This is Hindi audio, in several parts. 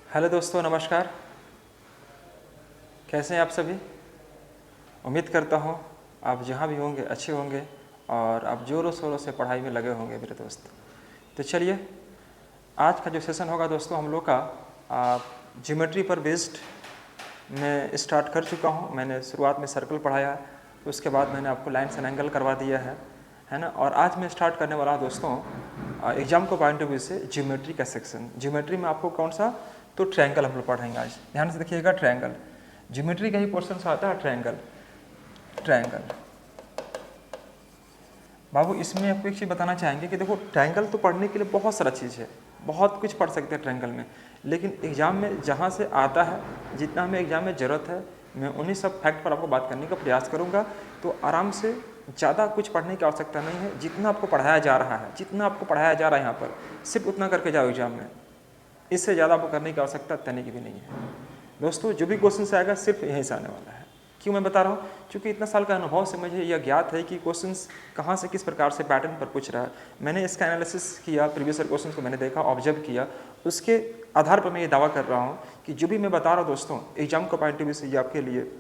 हेलो दोस्तों, नमस्कार। कैसे हैं आप सभी? उम्मीद करता हूँ आप जहाँ भी होंगे अच्छे होंगे और आप ज़ोरों शोरों से पढ़ाई में लगे होंगे मेरे दोस्त। तो चलिए, आज का जो सेशन होगा दोस्तों हम लोग का ज्योमेट्री पर बेस्ड मैं स्टार्ट कर चुका हूँ। मैंने शुरुआत में सर्कल पढ़ाया, उसके बाद मैंने आपको लाइन्स एंड एंगल करवा दिया है ना। और आज मैं स्टार्ट करने वाला हूँ दोस्तों एग्जाम को पॉइंट ऑफ व्यू से ज्योमेट्री का सेक्शन। ज्योमेट्री में आपको कौन सा? तो ट्रायंगल हम लोग पढ़ेंगे आज। ध्यान से देखिएगा, ट्रायंगल ज्योमेट्री का ही पोर्शन आता है। ट्रायंगल बाबू, इसमें आपको एक चीज़ बताना चाहेंगे कि देखो, ट्रायंगल तो पढ़ने के लिए बहुत सारा चीज़ है, बहुत कुछ पढ़ सकते हैं ट्रायंगल में, लेकिन एग्जाम में जहाँ से आता है, जितना हमें एग्जाम में ज़रूरत है, मैं उन्हीं सब फैक्ट पर आपको बात करने का प्रयास करूँगा। तो आराम से, ज़्यादा कुछ पढ़ने की आवश्यकता नहीं है। जितना आपको पढ़ाया जा रहा है, यहाँ पर सिर्फ उतना करके जाओ एग्जाम में। इससे ज़्यादा आपको करने की आवश्यकता तने की भी नहीं है दोस्तों। जो भी क्वेश्चन से आएगा सिर्फ यहीं से आने वाला है। क्यों मैं बता रहा हूँ? क्योंकि इतना साल का अनुभव से मुझे यह ज्ञात है कि क्वेश्चंस कहाँ से किस प्रकार से पैटर्न पर पूछ रहा है। मैंने इसका एनालिसिस किया, प्रीवियस ईयर क्वेश्चन को मैंने देखा, ऑब्जर्व किया, उसके आधार पर मैं ये दावा कर रहा हूँ कि जो भी मैं बता रहा हूँ दोस्तों, एग्जाम का पॉइंट ऑफ व्यू से ये आपके लिए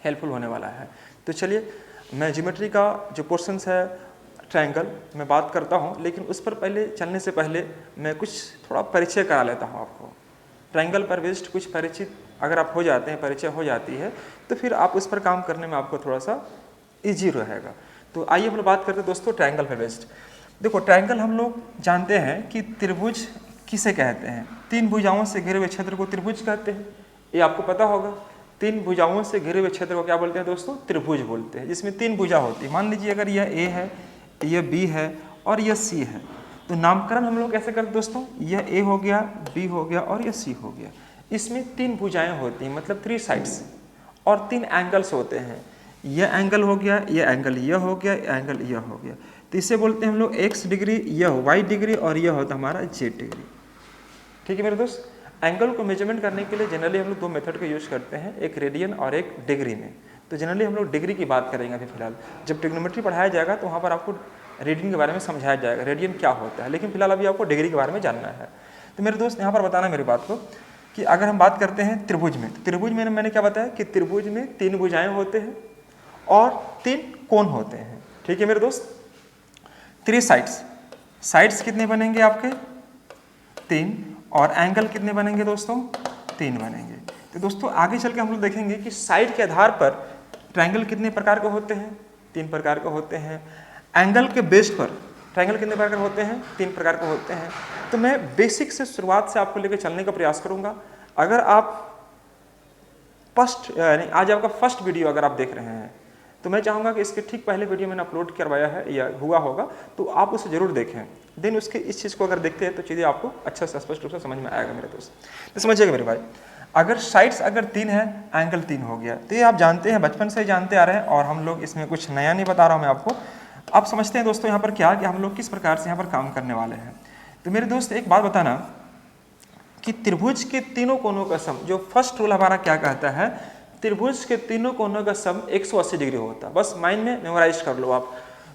हेल्पफुल होने वाला है। तो चलिए, मैं ज्योमेट्री का जो पोर्शंस है ट्रायंगल मैं बात करता हूँ, लेकिन उस पर पहले चलने से पहले मैं कुछ थोड़ा परिचय करा लेता हूँ आपको। ट्रायंगल पर बेस्ड कुछ परिचित अगर आप हो जाते हैं, परिचय हो जाती है, तो फिर आप उस पर काम करने में आपको थोड़ा सा ईजी रहेगा। तो आइए हम लोग बात करते हैं दोस्तों ट्रायंगल पर बेस्ड। देखो, ट्रायंगल हम लोग जानते हैं कि त्रिभुज किसे कहते हैं? तीन भुजाओं से घिरे हुए क्षेत्र को त्रिभुज कहते हैं, ये आपको पता होगा। तीन भुजाओं से घिरे हुए क्षेत्र को क्या बोलते हैं दोस्तों? त्रिभुज बोलते हैं, जिसमें तीन भुजा होती है। मान लीजिए अगर यह ए है, यह बी है और यह सी है, तो नामकरण हम लोग कैसे करते हैं दोस्तों? यह ए हो गया, बी हो गया और यह सी हो गया। इसमें तीन भुजाएं होती हैं, मतलब थ्री साइड्स, और तीन एंगल्स होते हैं। यह एंगल हो गया, यह एंगल यह हो गया, यह एंगल यह हो गया। तो इसे बोलते हैं हम लोग एक्स डिग्री, यह वाई डिग्री और यह होता है हमारा जेड डिग्री। ठीक है मेरे दोस्त। एंगल को मेजरमेंट करने के लिए जनरली हम लोग दो मेथड का यूज करते हैं, एक रेडियन और एक डिग्री में। तो जनरली हम लोग डिग्री की बात करेंगे अभी फिलहाल। जब ट्रिग्नोमेट्री पढ़ाया जाएगा तो वहाँ पर आपको रेडियन के बारे में समझाया जाएगा, रेडियन क्या होता है, लेकिन फिलहाल अभी आपको डिग्री के बारे में जानना है। तो मेरे दोस्त यहाँ पर बताना मेरी बात को कि अगर हम बात करते हैं त्रिभुज में, तो त्रिभुज में मैंने क्या बताया कि त्रिभुज में तीन भुजाएं होते हैं और तीन कोण होते हैं। ठीक है मेरे दोस्त। थ्री साइड्स, साइड्स कितने बनेंगे आपके? तीन। और एंगल कितने बनेंगे दोस्तों? तीन बनेंगे। तो दोस्तों आगे चल के हम लोग देखेंगे कि साइड के आधार पर ट्रायंगल कितने प्रकार के होते हैं? तीन प्रकार के होते हैं। एंगल के बेस पर ट्रायंगल कितने प्रकार के होते हैं? तीन प्रकार के होते हैं। तो मैं बेसिक से शुरुआत से आपको लेकर चलने का प्रयास करूंगा। अगर आप आज आपका फर्स्ट वीडियो अगर आप देख रहे हैं, तो मैं चाहूँगा कि इसके ठीक पहले वीडियो मैंने अपलोड करवाया है या हुआ होगा, तो आप उसे जरूर देखें। देन उसके इस चीज़ को अगर देखते हैं तो चीज़ें आपको अच्छा से स्पष्ट रूप से समझ में आएगा मेरे दोस्त। तो समझिएगा मेरे भाई, अगर साइड्स अगर तीन है, एंगल तीन हो गया, तो ये आप जानते हैं, बचपन से ही जानते आ रहे हैं, और हम लोग इसमें कुछ नया नहीं बता रहा हूँ मैं आपको। आप समझते हैं दोस्तों यहाँ पर क्या कि हम लोग किस प्रकार से यहाँ पर काम करने वाले हैं। तो मेरे दोस्त एक बात बताना कि त्रिभुज के तीनों कोनों का सम, जो फर्स्ट रूल हमारा क्या कहता है, त्रिभुज के तीनों कोनों का सम 180 डिग्री होता है। बस माइंड में मेमोराइज कर लो आप।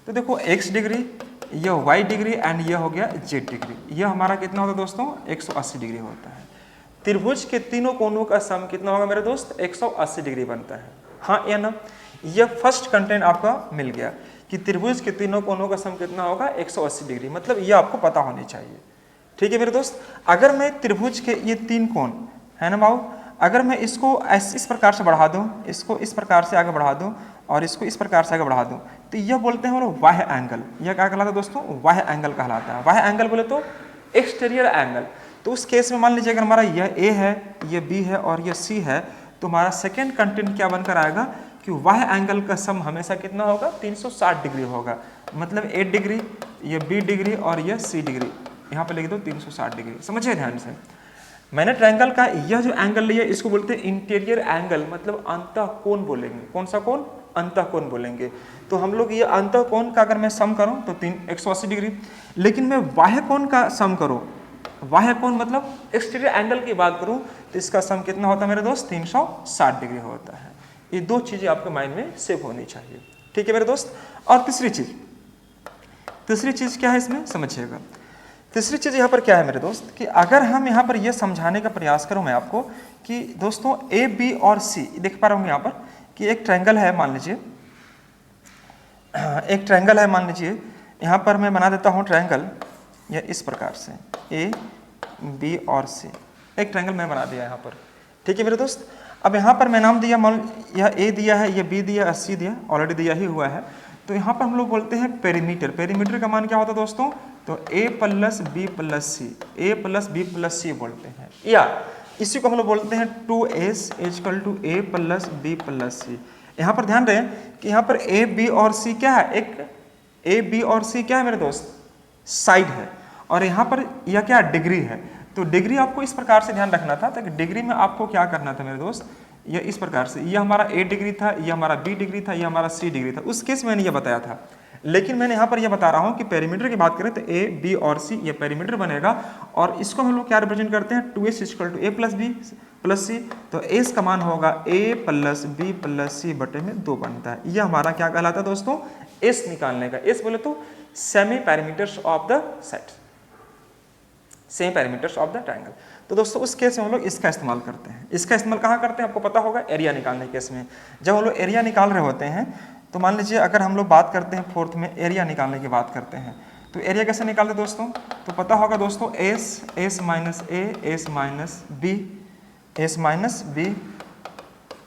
तो देखो, एक्स डिग्री, यह वाई डिग्री एंड यह हो गया जेड डिग्री। यह हमारा कितना होता है दोस्तों? 180 डिग्री होता है। त्रिभुज के तीनों कोनों का सम कितना होगा मेरे दोस्त? 180 डिग्री बनता है। हाँ या ना? यह फर्स्ट कंटेंट आपका मिल गया कि त्रिभुज के तीनों कोनों का सम कितना होगा? 180 डिग्री। मतलब यह आपको पता होनी चाहिए। ठीक है मेरे दोस्त। अगर मैं त्रिभुज के ये तीन कोण है ना बाबू, अगर मैं इसको इस प्रकार से बढ़ा दूं, इसको इस प्रकार से आगे बढ़ा दूं और इसको इस प्रकार से आगे बढ़ा दूं, तो यह बोलते हैं हमारा बाह्य एंगल। यह क्या कहलाता है दोस्तों? बाह्य एंगल कहलाता है। बाह्य एंगल बोले तो एक्सटीरियर एंगल। तो उस केस में मान लीजिए अगर हमारा यह ए है, यह बी है और यह सी है, तो हमारा सेकेंड कंटेंट क्या बनकर आएगा कि बाह्य एंगल का सम हमेशा कितना होगा? 360 डिग्री होगा। मतलब ए डिग्री, यह बी डिग्री और यह सी डिग्री, यहाँ पे लिख दो 360 डिग्री। समझिए ध्यान से, मैंने ट्रायंगल का यह जो एंगल लिया इसको बोलते हैं इंटीरियर एंगल, मतलब अंतःकोण बोलेंगे। कौन सा कोण? अंतःकोण बोलेंगे। तो हम लोग ये अंतःकोण का अगर मैं सम करूं तो 180 डिग्री, लेकिन मैं बाह्य कोण का सम करूं, बाह्य कोण मतलब एक्सटीरियर एंगल की बात करूं, तो इसका सम कितना होता है मेरे दोस्त? 360 डिग्री होता है। ये दो चीजें आपके माइंड में सेव होनी चाहिए। ठीक है मेरे दोस्त। और तीसरी चीज क्या है इसमें? समझिएगा तीसरी चीज़ यहाँ पर क्या है मेरे दोस्त कि अगर हम यहाँ पर यह समझाने का प्रयास करूँ मैं आपको कि दोस्तों ए बी और सी देख पा रहा हूँ यहाँ पर कि एक ट्रायंगल है, मान लीजिए एक ट्रायंगल है, मान लीजिए यहाँ पर मैं बना देता हूँ ट्रायंगल या इस प्रकार से ए बी और सी, एक ट्रायंगल मैं बना दिया यहाँ पर, ठीक है मेरे दोस्त। अब यहाँ पर मैं नाम दिया, मान यह ए दिया है, ये बी दिया, सी दिया, ऑलरेडी दिया ही हुआ है। तो यहाँ पर हम लोग बोलते हैं पेरीमीटर। पेरीमीटर का मान क्या होता है दोस्तों? तो ए प्लस बी प्लस सी, ए प्लस बी प्लस सी बोलते हैं, या इसी को हम लोग बोलते हैं 2s equal to A plus B plus C. यहाँ पर ध्यान रहे कि यहाँ पर ए बी और सी क्या है, एक ए बी और सी क्या है मेरे दोस्त? साइड है, और यहाँ पर यह क्या डिग्री है। तो डिग्री आपको इस प्रकार से ध्यान रखना था, ताकि डिग्री में आपको क्या करना था मेरे दोस्त, यह इस प्रकार से, यह हमारा ए डिग्री था, यह हमारा बी डिग्री था, यह हमारा सी डिग्री था। उस केस में मैंने यह बताया था, लेकिन मैंने यहाँ पर यह बता रहा हूँ कि पेरीमीटर की बात करें तो ए बी और सी ये पेरीमीटर बनेगा, और इसको हम लोग क्या रिप्रेजेंट करते हैं? 2s equal to A plus B plus C. तो एस का मान होगा A plus B plus C बटे में 2 बनता है। यह हमारा क्या कहलाता है दोस्तों? एस निकालने का। एस बोले तो semi parameters of the set, semi parameters of the triangle. तो दोस्तों उस केस में हम लोग इसका इस्तेमाल करते हैं। इसका इस्तेमाल कहाँ करते हैं आपको पता होगा? एरिया निकालने के केस में। जब हम लोग एरिया निकाल रहे होते हैं तो मान लीजिए अगर हम लोग बात करते हैं फोर्थ में एरिया निकालने की बात करते हैं, तो एरिया कैसे निकालते हैं दोस्तों? तो पता होगा दोस्तों S minus A, S minus B, S minus B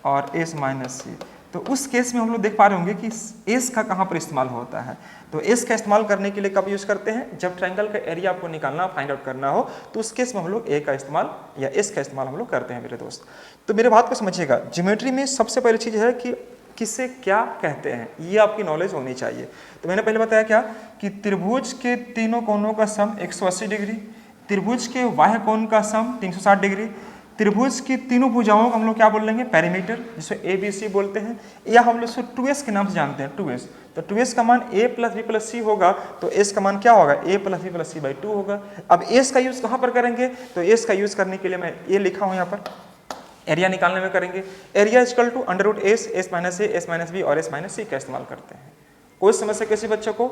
और एस माइनस सी। तो उस केस में हम लोग देख पा रहे होंगे कि एस का कहाँ पर इस्तेमाल होता है। तो एस का इस्तेमाल करने के लिए कब यूज करते हैं? जब ट्रायंगल का एरिया आपको निकालना, फाइंड आउट करना हो, तो उस केस में हम लोग ए का इस्तेमाल या एस का इस्तेमाल हम लोग करते हैं मेरे दोस्त। तो मेरे बात को समझिएगा, ज्योमेट्री में सबसे पहली चीज़ है कि किसे क्या कहते हैं, ये आपकी नॉलेज होनी चाहिए। तो मैंने पहले बताया क्या कि त्रिभुज के तीनों कोणों का सम 180 डिग्री, त्रिभुज के बाह्य कोण का सम 360 डिग्री, त्रिभुज की तीनों भुजाओं को हम लोग क्या बोल लेंगे? पेरीमीटर, जिसको ए बी सी बोलते हैं, या हम लोग इसको 2s के नाम से जानते हैं, 2s। तो 2s का मान a plus B plus C होगा, तो s का मान क्या होगा? a plus B plus C by 2 होगा। अब s का यूज कहाँ पर करेंगे? तो s का यूज करने के लिए मैं ये लिखा हूँ यहाँ पर, एरिया निकालने में करेंगे। Area equal to under root S, S minus A, S minus B और एस माइनस सी का इस्तेमाल करते हैं। कोई समस्या किसी बच्चों को?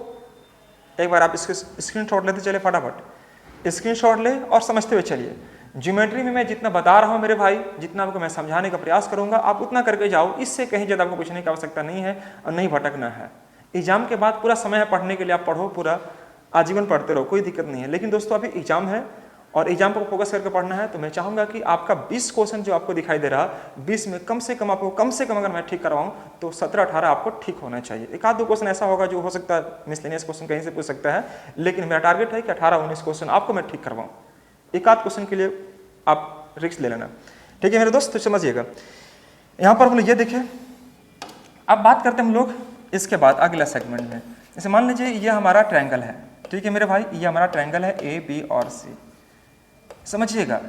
एक बार आप इसके स्क्रीनशॉट लेते चले, फटाफट स्क्रीनशॉट ले और समझते हुए चलिए। ज्योमेट्री में मैं जितना बता रहा हूँ मेरे भाई, जितना आपको मैं समझाने का प्रयास करूंगा, आप उतना करके जाओ। इससे कहीं ज़्यादा आपको पूछने की आवश्यकता नहीं है और नहीं भटकना है। एग्जाम के बाद पूरा समय है पढ़ने के लिए, आप पढ़ो, पूरा आजीवन पढ़ते रहो, कोई दिक्कत नहीं है। लेकिन दोस्तों अभी एग्जाम है और एग्जाम पर फोकस करके पढ़ना है, तो मैं चाहूँगा कि आपका 20 क्वेश्चन जो आपको दिखाई दे रहा, 20 में कम से कम आपको, कम से कम अगर मैं ठीक करवाऊँ तो 17-18 आपको ठीक होना चाहिए। एक आध दो क्वेश्चन ऐसा होगा जो हो सकता है मिसलेनियस क्वेश्चन कहीं से पूछ सकता है, लेकिन मेरा टारगेट है कि 18-19 क्वेश्चन आपको मैं ठीक करवाऊँ। एक आध क्वेश्चन के लिए आप रिस्क ले लेना, ठीक है मेरे दोस्त। तो समझिएगा, यहाँ पर हम लोग ये देखें। अब बात करते हैं हम लोग इसके बाद अगला सेगमेंट में। जैसे मान लीजिए ये हमारा ट्रायंगल है, ठीक है मेरे भाई, ये हमारा ट्रायंगल है ए बी और सी, समझिएगा,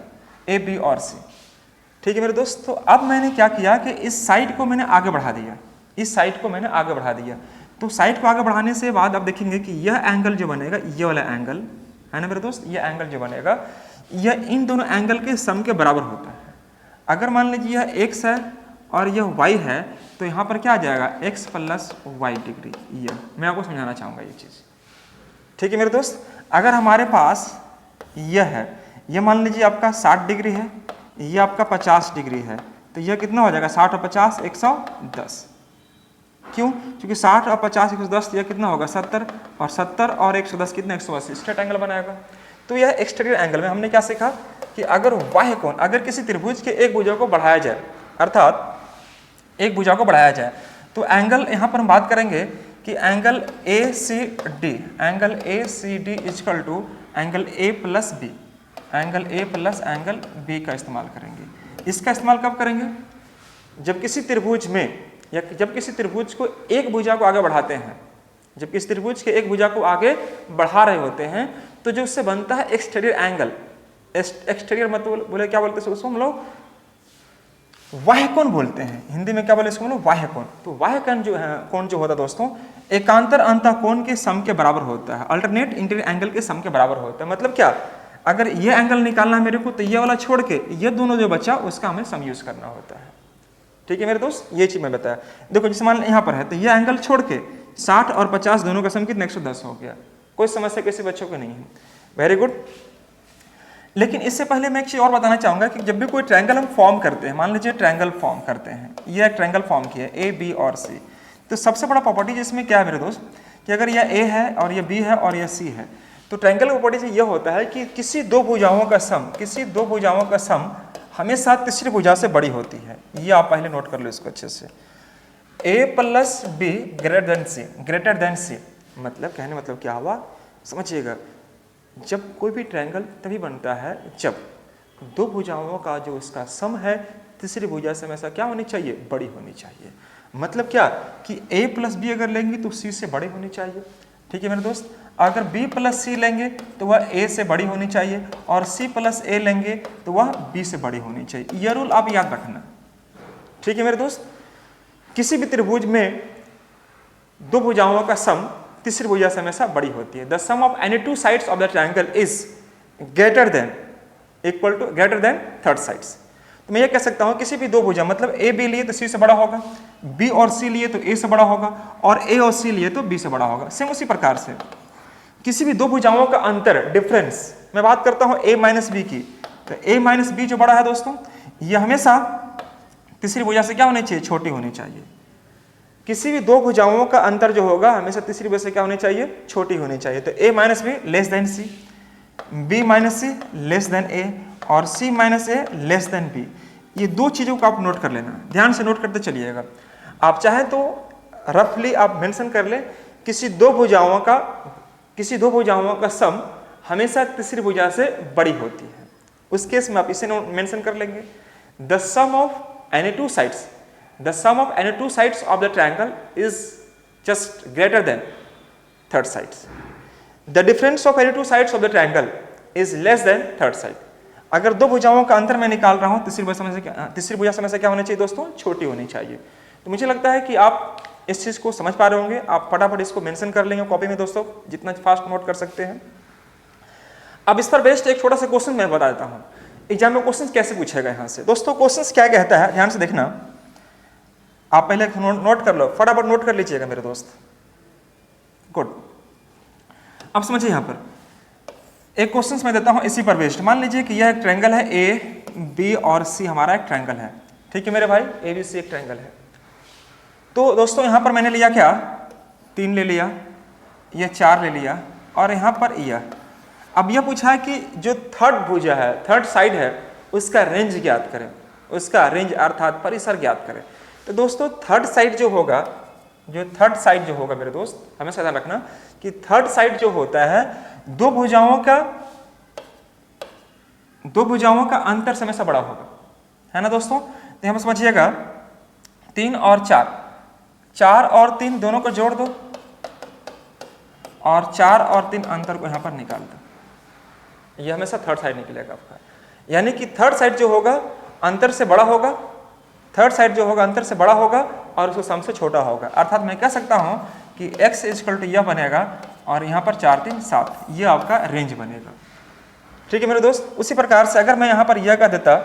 ए बी और सी, ठीक है मेरे दोस्त। तो अब मैंने क्या किया कि इस साइड को मैंने आगे बढ़ा दिया, इस साइड को मैंने आगे बढ़ा दिया। तो साइड को आगे बढ़ाने से बाद आप देखेंगे कि यह एंगल जो बनेगा, ये वाला एंगल है ना मेरे दोस्त, यह एंगल जो बनेगा यह इन दोनों एंगल के सम के बराबर होता है। अगर मान लीजिए यह x है और यह y है, तो यहाँ पर क्या आ जाएगा? x plus Y degree. यह मैं आपको समझाना चाहूँगा ये चीज़, ठीक है मेरे दोस्त। अगर हमारे पास यह है, यह मान लीजिए आपका 60 डिग्री है, यह आपका 50 डिग्री है, तो यह कितना हो जाएगा? 60 और 50 110। क्यों? क्योंकि 60 और 50 110, यह कितना होगा? 70, और 70 और 110 कितना? 180। स्ट्रेट एंगल बनाएगा। तो यह एक्सटीरियर एंगल में हमने क्या सीखा कि अगर बाह्य कोण, अगर किसी त्रिभुज के एक भुजा को बढ़ाया जाए, अर्थात एक भुजा को बढ़ाया जाए, तो एंगल यहाँ पर हम बात करेंगे कि angle A C D, angle A C D equal to angle A plus B, angle A plus angle B का इस्तेमाल करेंगे। इसका इस्तेमाल कब करेंगे? जब किसी त्रिभुज में, या जब किसी त्रिभुज को एक भुजा को आगे बढ़ाते हैं, जब किसी त्रिभुज के एक भुजा को आगे बढ़ा रहे होते हैं, तो जो उससे बनता है एक्सटीरियर एंगल, एक्सटीरियर मतलब बोले क्या बोलते हैं उसको हम लोग? बाह्य कोण बोलते हैं। हिंदी में क्या बोले इसको हम लोग? बाह्य कोण। तो बाह्य कोण जो है, कोण जो होता है दोस्तों, एकांतर अंतःकोण के सम के बराबर होता है, अल्टरनेट इंटीरियर एंगल के सम के बराबर होता है। मतलब क्या? अगर ये एंगल निकालना है मेरे को, तो ये वाला छोड़ के ये दोनों जो बचा उसका हमें सम यूज करना होता है, ठीक है मेरे दोस्त। ये चीज मैं बताया। देखो जिस मान यहाँ पर है, तो ये एंगल छोड़ के 60 और 50 दोनों का सम कितना? 110 हो गया। कोई समस्या किसी बच्चों को नहीं है। Very good. लेकिन इससे पहले मैं एक चीज़ और बताना चाहूँगा कि जब भी कोई ट्रायंगल हम फॉर्म करते हैं, मान लीजिए ट्रायंगल फॉर्म करते हैं, ये एक ट्रायंगल फॉर्म किया है A, B और C, तो सबसे बड़ा प्रॉपर्टी जिसमें क्या है मेरे दोस्त कि अगर यह A है और यह B है और यह C है, तो ट्रायंगल का प्रॉपर्टी यह होता है कि किसी दो भुजाओं का सम हमेशा तीसरी भुजा से बड़ी होती है। ये आप पहले नोट कर लो इसको अच्छे से। A plus B greater than C, मतलब कहने मतलब क्या हुआ समझिएगा, जब कोई भी ट्रायंगल तभी बनता है जब दो भुजाओं का जो इसका सम है तीसरी भुजा से हमेशा क्या होनी चाहिए, बड़ी होनी चाहिए। मतलब क्या कि A प्लस बी अगर लेंगे तो C से बड़ी होनी चाहिए। ठीक है मेरे दोस्त, अगर B प्लस C लेंगे तो वह A से बड़ी होनी चाहिए, और C प्लस A लेंगे तो वह B से बड़ी होनी चाहिए। यह रूल आप याद रखना। ठीक है मेरे दोस्त, किसी भी त्रिभुज में दो भुजाओं का सम तीसरी भुजा से हमेशा बड़ी होती है। The sum of any two sides of the triangle is greater than third sides. तो मैं ये कह सकता हूं किसी भी दो भुजा, मतलब A B लिए तो C से बड़ा होगा, B और C लिए तो A से बड़ा होगा, और A और C लिए तो B से बड़ा होगा। सेम उसी प्रकार से किसी भी दो भुजाओं का अंतर, डिफरेंस, मैं बात करता हूं A माइनस बी की, तो A माइनस बी जो बड़ा है दोस्तों, यह हमेशा तीसरी भुजा से क्या होनी चाहिए, छोटी होनी चाहिए। किसी भी दो भुजाओं का अंतर जो होगा हमेशा तीसरी भुजा से क्या होनी चाहिए, छोटी होनी चाहिए। तो A minus be less than C, B minus C less than A, और C minus A less than B। ये दो चीज़ों को आप नोट कर लेना, ध्यान से नोट करते चलिएगा। आप चाहें तो रफली आप मेंशन कर ले, किसी दो भुजाओं का सम हमेशा तीसरी भुजा से बड़ी होती है। उस केस में आप इसे मेंशन कर लेंगे, the sum of any two sides of the triangle is just greater than third sides. The difference of any two sides of the triangle is less than third side. अगर दो भुजाओं का अंतर मैं निकाल रहा हूं, तीसरी भुजा से हमेशा क्या होनी चाहिए दोस्तों, छोटी होनी चाहिए। तो मुझे लगता है कि आप इस चीज को समझ पा रहे होंगे। आप फटाफट इसको मेंशन कर लेंगे कॉपी में दोस्तों, जितना फास्ट नोट कर सकते हैं। अब इस पर बेस्ड एक छोटा सा क्वेश्चन मैं बता देता हूं, एग्जाम में क्वेश्चन कैसे पूछेगा। यहां से दोस्तों क्वेश्चन क्या कहता है, ध्यान से देखना। आप पहले नोट कर लो, फटाफट नोट कर लीजिएगा मेरे दोस्त। गुड, अब समझिए यहां पर एक क्वेश्चन मैं देता हूं इसी पर बेस्ड। मान लीजिए कि यह एक ट्रायंगल है, A B और C हमारा एक ट्रायंगल है। ठीक है मेरे भाई, ABC एक ट्रायंगल है। तो दोस्तों यहां पर मैंने लिया क्या, 3 ले लिया, यह 4 ले लिया, और यहां पर यह। अब यह पूछा है कि जो थर्ड भुजा है, थर्ड साइड है, उसका रेंज ज्ञात करें, उसका रेंज अर्थात परिसर ज्ञात करें। तो दोस्तों थर्ड साइड जो होगा मेरे दोस्त, हमेशा ध्यान रखना कि थर्ड साइड जो होता है दो भुजाओं का अंतर से हमेशा बड़ा होगा, है ना दोस्तों। तो हम समझिएगा 3 और 4 और 3 दोनों को जोड़ दो, और 4 और 3 अंतर को यहां पर निकाल दो। यह हमेशा थर्ड साइड निकलेगा आपका, यानी कि थर्ड साइड जो होगा अंतर से बड़ा होगा, और उसको सम से छोटा होगा। अर्थात मैं कह सकता हूं कि x इक्वल टू यह बनेगा, और यहां पर 4 3 7, यह आपका रेंज बनेगा। ठीक है मेरे दोस्त। उसी प्रकार से अगर मैं यहां पर यह कह देता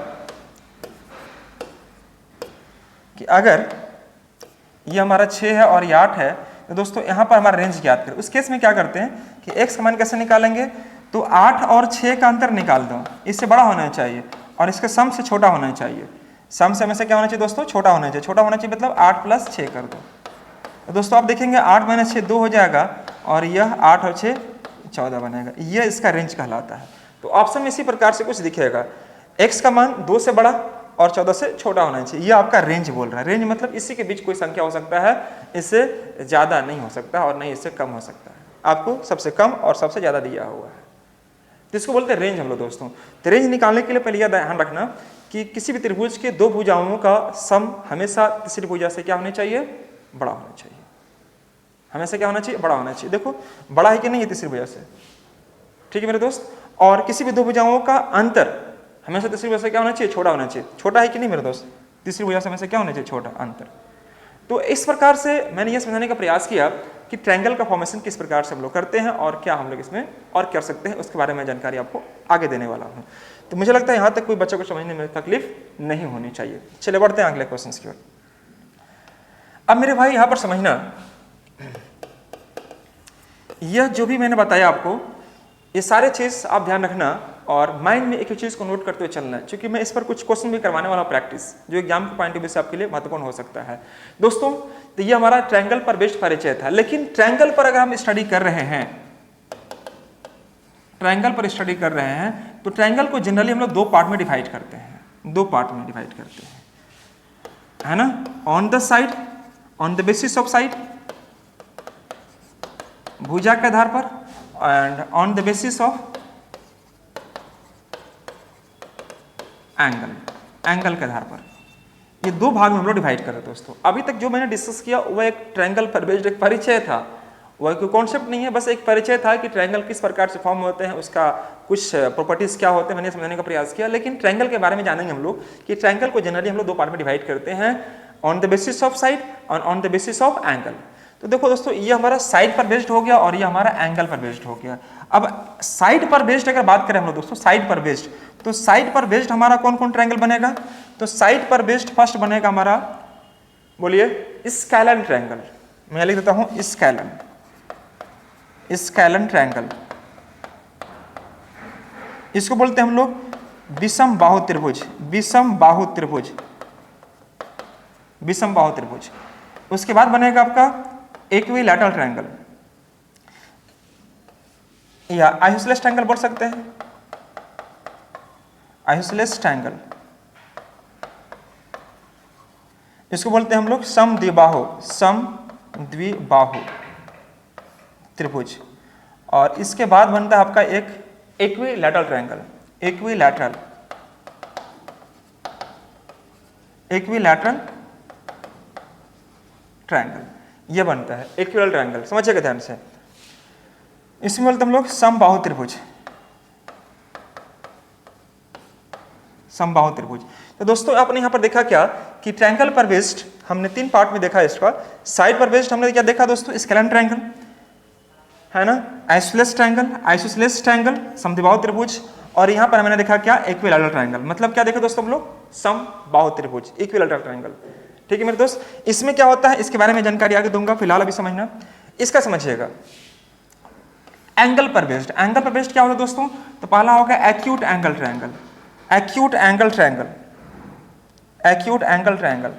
कि अगर यह हमारा 6 है और यह 8 है, तो दोस्तों यहां पर हमारा रेंज ज्ञात करें। उस केस में क्या करते हैं कि x का मान कैसे निकालेंगे, तो 8 और 6 का अंतर निकाल दो, इससे बड़ा होना चाहिए और इसके सम से छोटा होना चाहिए। सम से हमेशा क्या होना चाहिए दोस्तों, छोटा होना चाहिए, मतलब 8 + 6 कर दो। तो दोस्तों आप देखेंगे 8 - 6 2 हो जाएगा, और यह 8 और 6 14 बनेगा। यह इसका रेंज कहलाता है। तो ऑप्शन में इसी प्रकार से कुछ दिखेगा, x का मान 2 से बड़ा और 14 से छोटा होना चाहिए। यह आपका रेंज बोल रहा है। रेंज मतलब इसी के बीच कोई संख्या हो सकता है, इससे ज़्यादा नहीं हो सकता और नहीं इससे कम हो सकता है। आपको सबसे कम और सबसे ज़्यादा दिया हुआ है, जिसको बोलते हैं रेंज हम लोग दोस्तों। तो रेंज निकालने के लिए पहले यह ध्यान रखना कि किसी भी त्रिभुज के दो भुजाओं का सम हमेशा तीसरी भुजा से क्या होना चाहिए, बड़ा होना चाहिए। हमेशा क्या होना चाहिए, बड़ा होना चाहिए। देखो बड़ा है कि नहीं है तीसरी भुजा से, ठीक है मेरे दोस्त। और किसी भी दो भुजाओं का अंतर हमेशा तीसरी भुजा से क्या होना चाहिए, छोटा होना चाहिए। छोटा है कि नहीं मेरे दोस्त, तीसरी भुजा से हमेशा क्या होना चाहिए, छोटा अंतर। तो इस प्रकार से मैंने यह समझाने का प्रयास किया कि ट्रायंगल का फॉर्मेशन किस प्रकार से हम लोग करते हैं और क्या हम लोग इसमें और कर सकते हैं, उसके बारे में जानकारी आपको आगे देने वाला हूँ। तो मुझे लगता है यहाँ तक कोई बच्चों को समझने में तकलीफ नहीं होनी चाहिए। चलिए बढ़ते हैं अगले क्वेश्चन की ओर। अब मेरे भाई यहाँ पर समझना, यह जो भी मैंने बताया आपको, ये सारे चीज़ आप ध्यान रखना और माइंड में एक ही चीज़ को नोट करते हुए चलना है, क्योंकि मैं इस पर कुछ क्वेश्चन भी करवाने वाला हूँ प्रैक्टिस, जो एग्जाम के पॉइंट ऑफ व्यू से आपके लिए महत्वपूर्ण हो सकता है। दोस्तों तो ये हमारा ट्रायंगल पर बेस्ड परिचय था, लेकिन ट्रायंगल पर अगर हम स्टडी कर रहे हैं, ट्रायंगल पर स्टडी कर रहे हैं तो ट्रायंगल को जनरली हम लोग दो पार्ट में डिवाइड करते हैं, दो पार्ट में डिवाइड करते हैं, है ना, on the side, on the basis of side, भुजा के आधार पर, and on the basis of angle, angle के आधार पर। ये दो भाग में हम लोग डिवाइड कर रहे हैं दोस्तों। अभी तक जो मैंने डिस्कस किया वह एक ट्रायंगल पर बेस्ड एक परिचय था, वह कोई कॉन्सेप्ट नहीं है, बस एक परिचय था कि ट्रायंगल किस प्रकार से फॉर्म होते हैं, उसका कुछ प्रॉपर्टीज क्या होते हैं, मैंने समझाने का प्रयास किया। लेकिन ट्रायंगल के बारे में जानेंगे हम लोग कि ट्रायंगल को जनरली हम लोग दो पार्ट में डिवाइड करते हैं, on the basis of side और on the basis of angle. तो देखो दोस्तों, ये हमारा साइड पर बेस्ड हो गया और ये हमारा एंगल पर बेस्ड हो गया। अब साइड पर बेस्ड अगर बात करें हम लोग दोस्तों, साइड पर बेस्ड, तो साइड पर बेस्ड हमारा कौन कौन ट्रायंगल बनेगा? तो साइड पर बेस्ड फर्स्ट बनेगा हमारा, बोलिए, स्कैलन ट्रायंगल। मैं लिख देता हूं स्कैलन, स्कैलन ट्रायंगल। इसको बोलते हैं हम लोग विषम बाहु त्रिभुज, विषम बाहु त्रिभुज, विषम बाहु त्रिभुज। उसके बाद बनेगा आपका इक्विलैटरल ट्रायंगल या आइसोसेलेस ट्रायंगल बोल सकते हैं, आइसोसेलेस ट्रायंगल। इसको बोलते हैं हम लोग समद्विबाहु, समद्विबाहु त्रिभुज। और इसके बाद बनता है आपका एक equilateral triangle, equilateral, equilateral triangle, ये बनता है इक्विलैटरल ट्रायंगल। समझिएगा ध्यान से। इसमें बोलते हम लोग समबाहु त्रिभुज, समबाहु त्रिभुज। तो दोस्तों आपने यहाँ पर देखा क्या कि ट्रायंगल पर बेस्ड हमने तीन पार्ट में देखा इसका। साइड पर बेस्ड हमने क्या देखा दोस्तों? स्केलन ट्रायंगल, है ना, आइसोसेलेस ट्रायंगल, आइसोसेलेस ट्रायंगल, समद्विबाहु त्रिभुज। और यहाँ पर मैंने देखा क्या? Equilateral triangle. मतलब क्या देखा दोस्तों हम लोग? समबाहु त्रिभुज, इक्विलैटरल ट्रायंगल। ठीक है मेरे दोस्त, इसमें क्या होता है इसके बारे में जानकारी आगे दूंगा, फिलहाल अभी समझना इसका। समझिएगा एंगल पर बेस्ड, एंगल पर बेस्ड क्या होता है दोस्तों? तो पहला होगा acute angle triangle, acute angle triangle, acute angle triangle.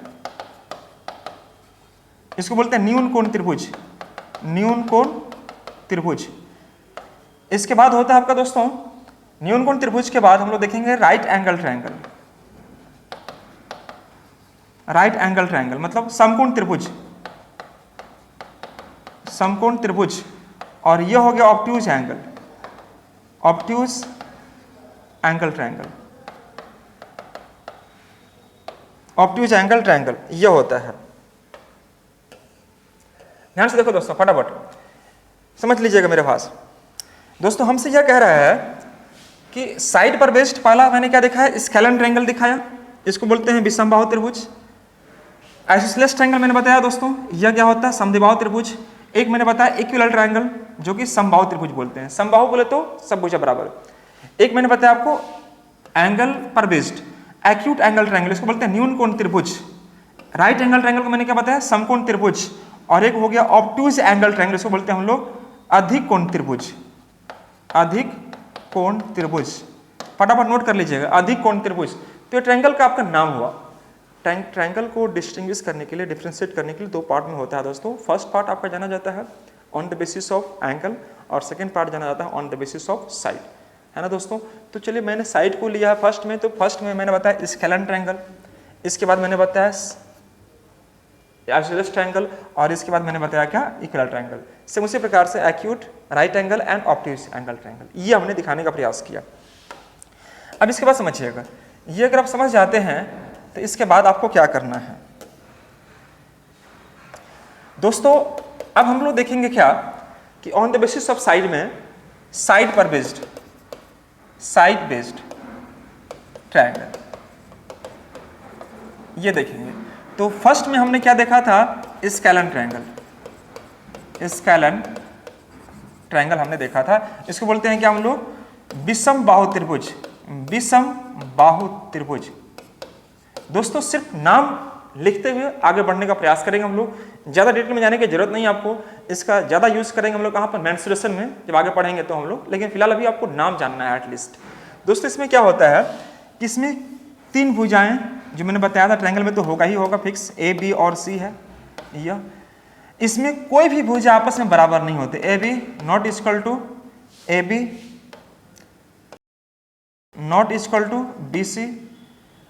इसको बोलते हैं न्यून कोण त्रिभुज, न्यून कोण त्रिभुज। इसके बाद होता है आपका दोस्तों न्यून कोण त्रिभुज के बाद हम लोग देखेंगे right angle triangle, right angle triangle मतलब समकोण त्रिभुज, समकोण त्रिभुज। और ये हो गया obtuse angle, obtuse angle triangle, obtuse angle triangle ये होता है। ध्यान से देखो दोस्तों, फटाफट समझ लीजिएगा मेरे पास। दोस्तों हमसे यह कह रहा है कि साइड पर बेस्ड पहला मैंने क्या देखा है? स्केलन ट्रायंगल दिखाया, इसको बोलते हैं विषमबाहु त्रिभुज। आइसोसेलेस ट्रायंगल मैंने बताया दोस्तों, यह क्या होता है? समद्विबाहु त्रिभुज। एक मैंने बताया इक्विलैटरल ट्रायंगल जो कि समबाहु त्रिभुज बोलते हैं, समबाहु बोले तो सब भुजा बराबर। एक मैंने बताया आपको एंगल पर बेस्ड एक्यूट एंगल ट्रायंगल, इसको बोलते हैं न्यून कोण त्रिभुज। राइट एंगल ट्रायंगल को मैंने क्या बताया? समकोण त्रिभुज। और एक हो गया ऑब्ट्यूज एंगल ट्रायंगल, इसको बोलते हैं हम लोग अधिक कोण त्रिभुज, अधिक कोण त्रिभुज। फटाफट नोट कर लीजिएगा, अधिक कोण त्रिभुज। तो ये ट्रायंगल का आपका नाम हुआ। ट्रायंगल को डिस्टिंग्विश करने के लिए, डिफ्रेंशिएट करने के लिए दो पार्ट में होता है दोस्तों। फर्स्ट पार्ट आपका जाना जाता है on the basis of angle और सेकंड पार्ट जाना जाता है on the basis of side, है ना दोस्तों। तो चलिए मैंने साइड को लिया है फर्स्ट में, तो फर्स्ट में मैंने बताया स्केलन ट्रायंगल, इसके बाद मैंने बताया आइसोसेलेस ट्रायंगल और इसके बाद मैंने बताया क्या? Equilateral triangle. सेम उसी प्रकार से acute, right angle and obtuse angle triangle, ये हमने दिखाने का प्रयास किया। अब इसके बाद समझिएगा, ये अगर आप समझ जाते हैं तो इसके बाद आपको क्या करना है दोस्तों? अब हम लोग देखेंगे क्या कि on the basis of side में साइड पर बेस्ड, साइड बेस्ड ट्रायंगल ये देखेंगे। तो फर्स्ट में हमने क्या देखा था? स्केलन ट्रायंगल, स्केलन ट्रायंगल हमने देखा था। इसको बोलते हैं क्या हम लोग? विषम बाहु त्रिभुज, विषम बाहु त्रिभुज। दोस्तों सिर्फ नाम लिखते हुए आगे बढ़ने का प्रयास करेंगे हम लोग। ज़्यादा डिटेल में जाने की जरूरत नहीं है आपको, इसका ज़्यादा यूज़ करेंगे हम लोग कहाँ पर, मेंस्ट्रुएशन में जब आगे पढ़ेंगे तो हम लोग। लेकिन फिलहाल अभी आपको नाम जानना है एटलीस्ट। दोस्तों इसमें क्या होता है कि इसमें 3 भुजाएं जो मैंने बताया था, ट्रायंगल में तो होगा ही होगा फिक्स, ए बी और सी है। यह इसमें कोई भी भुजा आपस में बराबर नहीं होते। A B not equal to A B not equal to B C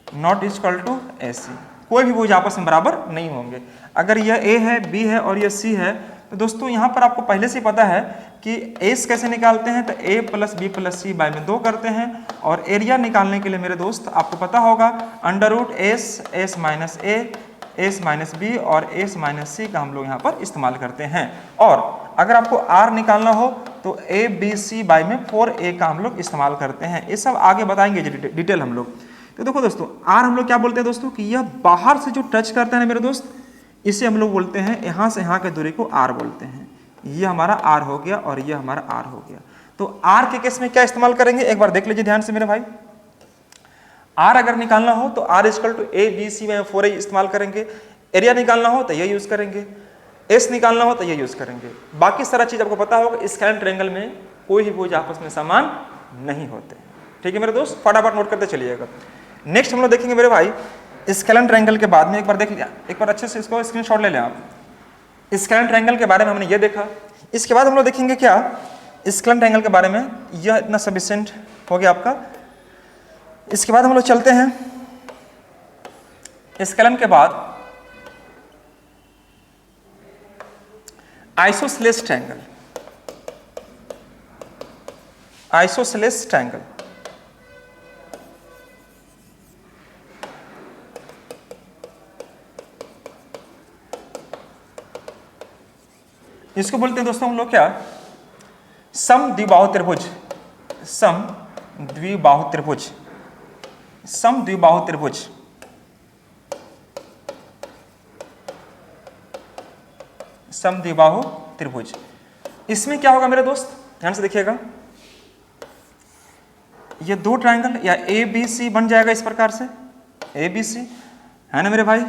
not equal to A C, कोई भी भुजा आपस में बराबर नहीं होंगे। अगर यह ए है, बी है और यह सी है तो दोस्तों यहाँ पर आपको पहले से पता है कि एस कैसे निकालते हैं, तो ए प्लस बी प्लस सी बाय में 2 करते हैं। और एरिया निकालने के लिए मेरे दोस्त आपको पता होगा under root S, S minus A, S minus B और एस माइनस सी का हम लोग यहाँ पर इस्तेमाल करते हैं। और अगर आपको आर निकालना हो तो ए बी सी बाय में 4a का हम लोग इस्तेमाल करते हैं। ये सब आगे बताएंगे डिटेल हम लोग। तो देखो दोस्तों आर हम लोग क्या बोलते हैं दोस्तों कि यह बाहर से जो टच करता है ना मेरे दोस्त, इसे हम लोग बोलते हैं, यहाँ से यहाँ के दूरी को आर बोलते हैं। ये हमारा आर हो गया और ये हमारा आर हो गया। तो आर के केस में क्या इस्तेमाल करेंगे एक बार देख लीजिए ध्यान से मेरे भाई। आर अगर निकालना हो तो R equal to A B C में 4a इस्तेमाल करेंगे। एरिया निकालना हो तो ये यूज करेंगे। एस निकालना हो तो ये यूज करेंगे। बाकी सारा चीज आपको पता होगा, स्क्वायर ट्रायंगल में कोई भी भुज आपस में समान नहीं होते। ठीक है मेरे दोस्त, फटाफट नोट करते चलिएगा। नेक्स्ट हम लोग देखेंगे मेरे भाई स्केलन ट्रायंगल के बाद में, एक बार देख लिया, एक बार अच्छे से इसको स्क्रीनशॉट ले लें आप। स्केलन ट्रायंगल के बारे में हमने ये देखा। इसके बाद हम लोग देखेंगे क्या स्केलन ट्रायंगल के बारे में, यह इतना सफिशिएंट हो गया आपका। इसके बाद हम लोग चलते हैं स्केलन के बाद आइसोसेलेस ट्रायंगल। आइसोसेलेस ट्रायंगल इसको बोलते हैं दोस्तों हम लोग क्या, सम द्विबाहु त्रिभुज। सम द्विबाहु त्रिभुज, सम द्विबाहु त्रिभुज। सम द्विबाहु त्रिभुज। इसमें क्या होगा मेरे दोस्त, ध्यान से देखिएगा, ये 2 ट्रायंगल या ए बी सी बन जाएगा इस प्रकार से, ए बी सी है ना मेरे भाई।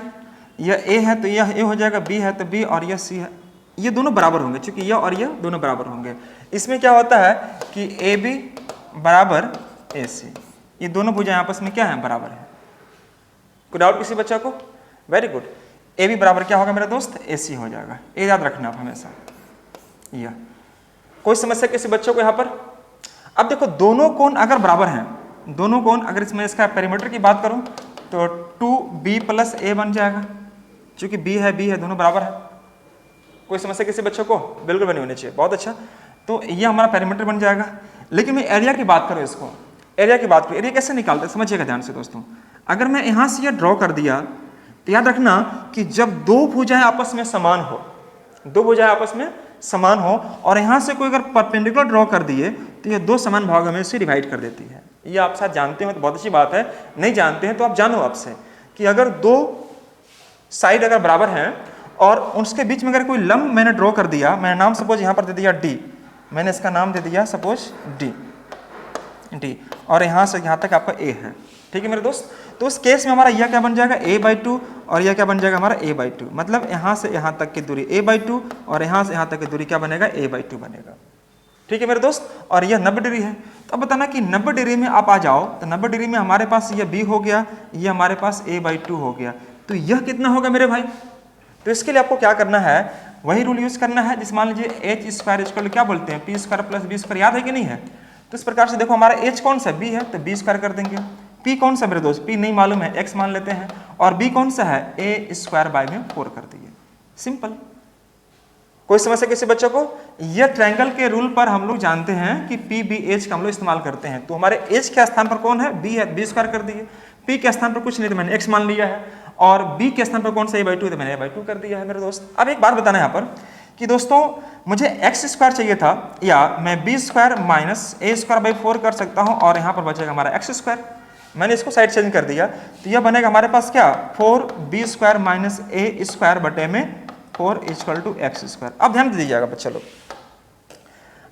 यह ए है तो यह ए हो जाएगा, बी है तो बी और यह सी है, ये दोनों बराबर होंगे क्योंकि यह और यह दोनों बराबर होंगे। इसमें क्या होता है कि ए बी बराबर ए सी, ये दोनों भुजाएं आपस में क्या है, बराबर है। कोई डाउट किसी बच्चा को? Very good. ए बी बराबर क्या होगा मेरा दोस्त, ए सी हो जाएगा। ये याद रखना आप हमेशा। यह कोई समस्या किसी बच्चों को यहाँ पर? अब देखो दोनों कोण अगर बराबर हैं, दोनों कोण अगर इसमें इसका पेरीमीटर की बात करूं तो 2b प्लस a बन जाएगा, क्योंकि b है दोनों बराबर है। कोई समस्या किसी बच्चों को? बिल्कुल बनी होनी चाहिए, बहुत अच्छा। तो ये हमारा पेरीमीटर बन जाएगा। लेकिन मैं एरिया की बात करूँ, इसको एरिया की बात करूँ, एरिया कैसे निकालते हैं समझिएगा ध्यान से दोस्तों। अगर मैं यहाँ से ये ड्रॉ कर दिया तो याद रखना कि जब 2 भुजाएं आपस में समान हो, 2 भुजाएं आपस में समान हो और यहाँ से कोई अगर परपेंडिकुलर ड्रॉ कर दिए तो ये 2 समान भागों में से डिवाइड कर देती है। ये आप शायद जानते हो तो बहुत अच्छी बात है, नहीं जानते हैं तो आप जानो आपसे कि अगर 2 साइड अगर बराबर हैं और उसके बीच में अगर कोई लंब मैंने ड्रॉ कर दिया, मैंने नाम सपोज यहाँ पर दे दिया डी, मैंने इसका नाम दे दिया सपोज डी और यहाँ से यहाँ तक आपका ए है। ठीक है मेरे दोस्त, तो उस केस में हमारा यह क्या बन जाएगा, a/2 और यह क्या बन जाएगा हमारा a/2, मतलब यहाँ से यहाँ तक की दूरी a/2 और यहाँ से यहाँ तक की दूरी क्या बनेगा, a/2 बनेगा। ठीक है मेरे दोस्त, और यह 90 डिग्री है। तो अब बताना कि 90 डिग्री में आप आ जाओ तो 90 डिग्री में हमारे पास यह b हो गया, यह हमारे पास a/2 हो गया, तो यह कितना होगा मेरे भाई। तो इसके लिए आपको क्या करना है, वही रूल यूज करना है जिस मान लीजिए h स्क्वायर इक्वल क्या बोलते हैं, p square plus b square, याद है कि नहीं है। तो इस प्रकार से देखो हमारा h कौन सा b है तो b स्क्वायर कर देंगे, p कौन सा मेरे दोस्त, p नहीं मालूम है x मान लेते हैं, और b कौन सा है a स्क्वायर बाय में 4 कर दिए, सिंपल। कोई समस्या किसी बच्चों को? यह ट्रायंगल के रूल पर हम लोग जानते हैं कि p b h का हम लोग इस्तेमाल करते हैं। तो हमारे h के स्थान पर कौन है, b है, b स्क्वायर कर दिए, p के स्थान पर कुछ नहीं तो मैंने x मान लिया है, और b के स्थान पर कौन सा a/2 तो मैंने a/2 कर दिया है मेरे दोस्त। अब एक बात बताना यहाँ पर कि दोस्तों मुझे x स्क्वायर चाहिए था, या मैं b square minus a square by 4 कर सकता हूँ और यहाँ पर बचेगा हमारा x स्क्वायर। मैंने इसको साइड चेंज कर दिया तो यह बनेगा हमारे पास क्या, 4b square minus a square बटे में 4 इक्वल टू x स्क्वायर। अब ध्यान दीजिएगा बच्चा लोग,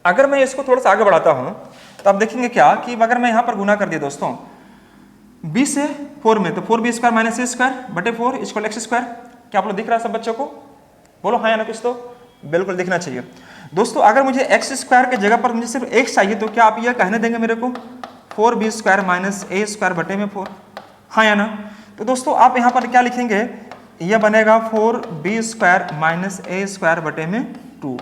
अगर मैं इसको थोड़ा सा आगे बढ़ाता हूँ तो आप देखेंगे क्या कि अगर मैं यहाँ पर गुना कर दिया दोस्तों, बी से 4 में, तो 4b² माइनस a² बटे 4 इक्वल x²। क्या आप लोग दिख रहा है सब बच्चों को? बोलो हाँ या ना, कुछ तो बिल्कुल दिखना चाहिए। दोस्तों अगर मुझे x² के जगह पर मुझे सिर्फ x चाहिए तो क्या आप यह कहने देंगे मेरे को 4b² माइनस a² बटे में 4, हाँ या ना? तो दोस्तों आप यहाँ पर क्या लिखेंगे, यह बनेगा 4b² माइनस a² बटे में 2।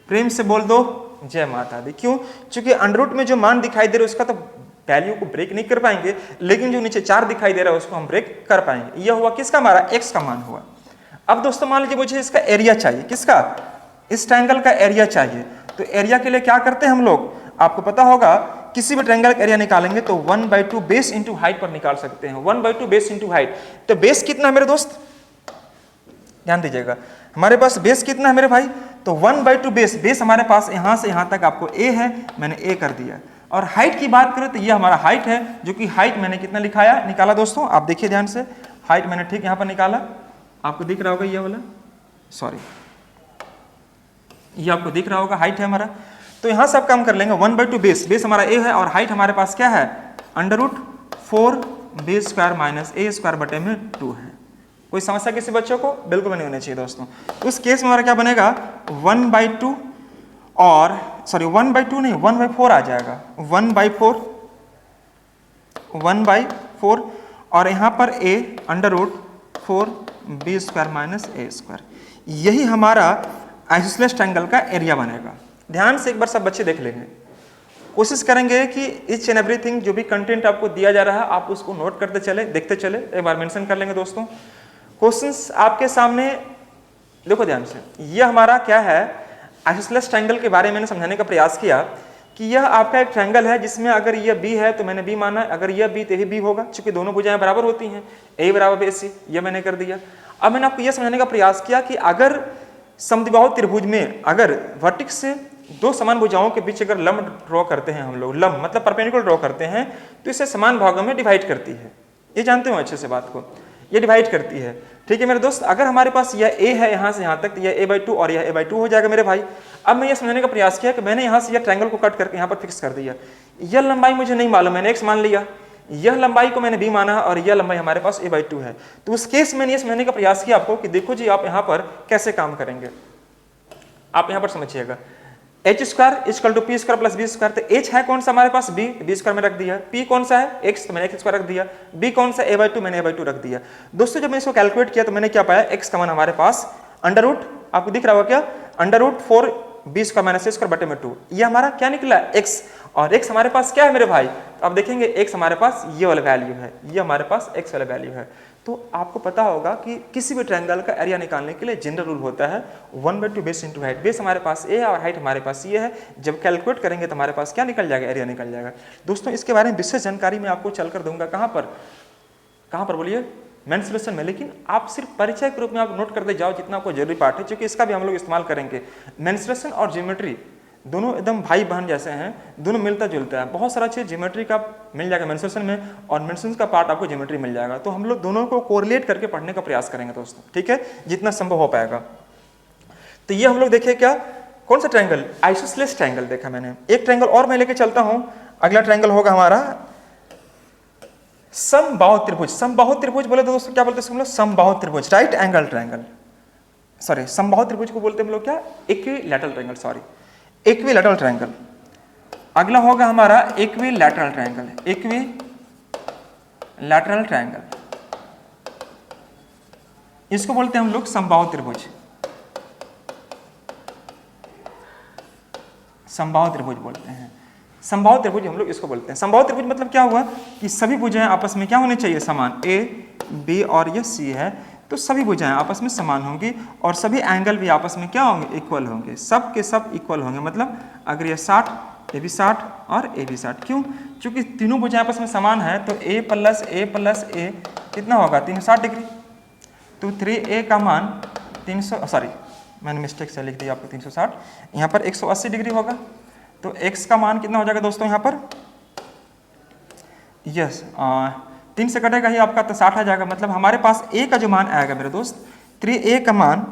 प्रेम से बोल दो जय माता दी। क्यों? क्योंकि अंडर में जो मान दिखाई दे रहा है उसका तो वैल्यू को ब्रेक नहीं कर पाएंगे, लेकिन जो नीचे 4 दिखाई दे रहा है उसको हम ब्रेक कर पाएंगे। यह हुआ किसका, हमारा x का मान हुआ। अब दोस्तों मान लीजिए मुझे इसका एरिया चाहिए, किसका, इस ट्रायंगल का एरिया चाहिए। तो एरिया के लिए क्या करते हैं हम लोग, आपको पता होगा किसी भी ट्रायंगल का एरिया निकालेंगे तो 1/2 बेस इंटू हाइट पर निकाल सकते हैं। 1/2 बेस इंटू हाइट, तो बेस कितना है मेरे दोस्त, ध्यान दीजिएगा, हमारे पास बेस कितना है मेरे भाई, तो 1/2 बेस, बेस हमारे पास यहां से यहां तक आपको a है, मैंने a कर दिया। और हाइट की बात करें तो ये हमारा हाइट है, जो कि हाइट मैंने कितना निकाला दोस्तों, आप देखिए ध्यान से, हाइट मैंने ठीक यहां पर निकाला, आपको दिख रहा होगा ये वाला, सॉरी ये आपको दिख रहा होगा, हाइट है हमारा। तो यहां से आप काम कर लेंगे 1/2 बेस, बेस हमारा a है और हाइट हमारे पास क्या है, √4b² माइनस a² बटे में 2 है। कोई समस्या किसी बच्चों को? बिल्कुल नहीं होनी चाहिए दोस्तों। उस केस में हमारा क्या बनेगा 1/2 और सॉरी 1/2 नहीं 1/4 आ जाएगा, 1/4 और यहाँ पर a √4b² माइनस a²। यही हमारा आइसोसेलेस ट्रायंगल का एरिया बनेगा। ध्यान से एक बार सब बच्चे देख लेंगे, कोशिश करेंगे कि ईच एंड एवरीथिंग जो भी कंटेंट आपको दिया जा रहा है आप उसको नोट करते चले, देखते चले, एक बार मेंशन कर लेंगे दोस्तों। क्वेश्चंस आपके सामने देखो ध्यान से, यह हमारा क्या है, आइसोसेलेस ट्रायंगल के बारे में मैंने समझाने का प्रयास किया कि यह आपका एक ट्रायंगल है जिसमें अगर यह b है तो मैंने b माना, अगर यह b तो यही b होगा, क्योंकि दोनों भुजाएं बराबर होती हैं, a बराबर ac, यह मैंने कर दिया। अब मैंने आपको यह समझाने का प्रयास किया कि अगर समद्विबाहु त्रिभुज में अगर वर्टेक्स से दो समान भुजाओं के बीच अगर लंब ड्रॉ करते हैं हम लोग, लंब मतलब परपेंडिकुलर ड्रॉ करते हैं, तो इसे समान भागों में डिवाइड करती है। ये जानते हो अच्छे से बात को, ये डिवाइड करती है, ठीक है मेरे दोस्त। अगर हमारे पास यह a है यहाँ से यहाँ तक, तो यह a/2 और यह a/2 हो जाएगा मेरे भाई। अब मैं ये समझाने का प्रयास किया कि मैंने यहाँ से यह ट्रायंगल को कट करके यहाँ पर फिक्स कर दिया। यह लंबाई मुझे नहीं मालूम, मैंने x मान लिया, यह लंबाई को मैंने b माना और यह लंबाई हमारे पास a/2 है। तो उस केस में मैंने ये समझाने का प्रयास किया आपको कि देखो जी आप यहाँ पर कैसे काम करेंगे। आप यहाँ पर समझिएगा, h² = p² + b²। तो h है कौन सा हमारे पास, b² में रख दिया, p कौन सा है x, तो मैंने x² रख दिया, b कौन सा a/2, मैंने a/2 रख दिया। दोस्तों जब मैं इसको कैलकुलेट किया तो मैंने क्या पाया, x का मान हमारे पास आपको दिख रहा होगा क्या, √4b² माइनस a² बटे में 2, ये हमारा क्या निकला x, और x हमारे पास क्या है मेरे भाई, तो आप देखेंगे x हमारे पास ये वाला वैल्यू है, ये हमारे पास x वाला वैल्यू है। तो आपको पता होगा कि किसी भी ट्रायंगल का एरिया निकालने के लिए जनरल रूल होता है 1/2 बेस इंटू हाइट। बेस हमारे पास a है और हाइट हमारे पास ये है, जब कैलकुलेट करेंगे तो हमारे पास क्या निकल जाएगा, एरिया निकल जाएगा। दोस्तों इसके बारे में विशेष जानकारी मैं आपको चलकर दूंगा, कहाँ पर बोलिए, मेंसुरेशन में। लेकिन आप सिर्फ परिचय के रूप में आप नोट करते जाओ जितना आपको जरूरी पार्ट है, क्योंकि इसका भी हम लोग इस्तेमाल करेंगे। मेंसुरेशन और ज्योमेट्री दोनों एकदम भाई बहन जैसे हैं, दोनों मिलता जुलता है। बहुत सारा चीज़ ज्योमेट्री का मिल जाएगा मेंसुरेशन में, और मेंसुरेशन का पार्ट आपको ज्योमेट्री मिल जाएगा। तो हम लोग दोनों को कोरिलेट करके पढ़ने का प्रयास करेंगे दोस्तों, ठीक है, जितना संभव हो पाएगा। तो ये हम लोग देखे क्या, कौन सा ट्रायंगल, आइसोसेलेस ट्रायंगल देखा मैंने। एक ट्रायंगल और मैं लेके चलता हूँ, अगला ट्रायंगल होगा हमारा समबाहु त्रिभुज। समबाहु त्रिभुज बोले तो दोस्तों क्या बोलते हैं हम लोग, समबाहु त्रिभुज, राइट एंगल ट्रायंगल, सॉरी समबाहु त्रिभुज को बोलते हैं हम लोग क्या, equilateral triangle, sorry equilateral triangle. अगला होगा हमारा इक्विलैटरल ट्रायंगल, इक्विलैटरल ट्रायंगल, इसको बोलते हैं हम लोग समबाहु त्रिभुज, समबाहु त्रिभुज बोलते हैं। समबाहु त्रिभुज हम लोग इसको बोलते हैं। समबाहु त्रिभुज मतलब क्या हुआ कि सभी भुजाएं आपस में क्या होनी चाहिए, समान, a b और ये c है, तो सभी भुजाएं आपस में समान होंगी और सभी एंगल भी आपस में क्या होंगे, इक्वल होंगे, सब के सब इक्वल होंगे। मतलब अगर ये 60, ये भी 60 और ये भी 60, क्यों, क्योंकि तीनों भुजाएं आपस में समान है, तो a + a कितना होगा, 360 डिग्री। तो 3a का मान 300, सॉरी मैंने मिस्टेक से लिख दिया आपको 360, यहाँ पर 180 डिग्री होगा। तो x का मान कितना हो जाएगा दोस्तों यहाँ पर, यस 3 से कटेगा ही आपका, तो 60 आ जाएगा। मतलब हमारे पास a का जो मान आएगा मेरे दोस्त, 3a का मान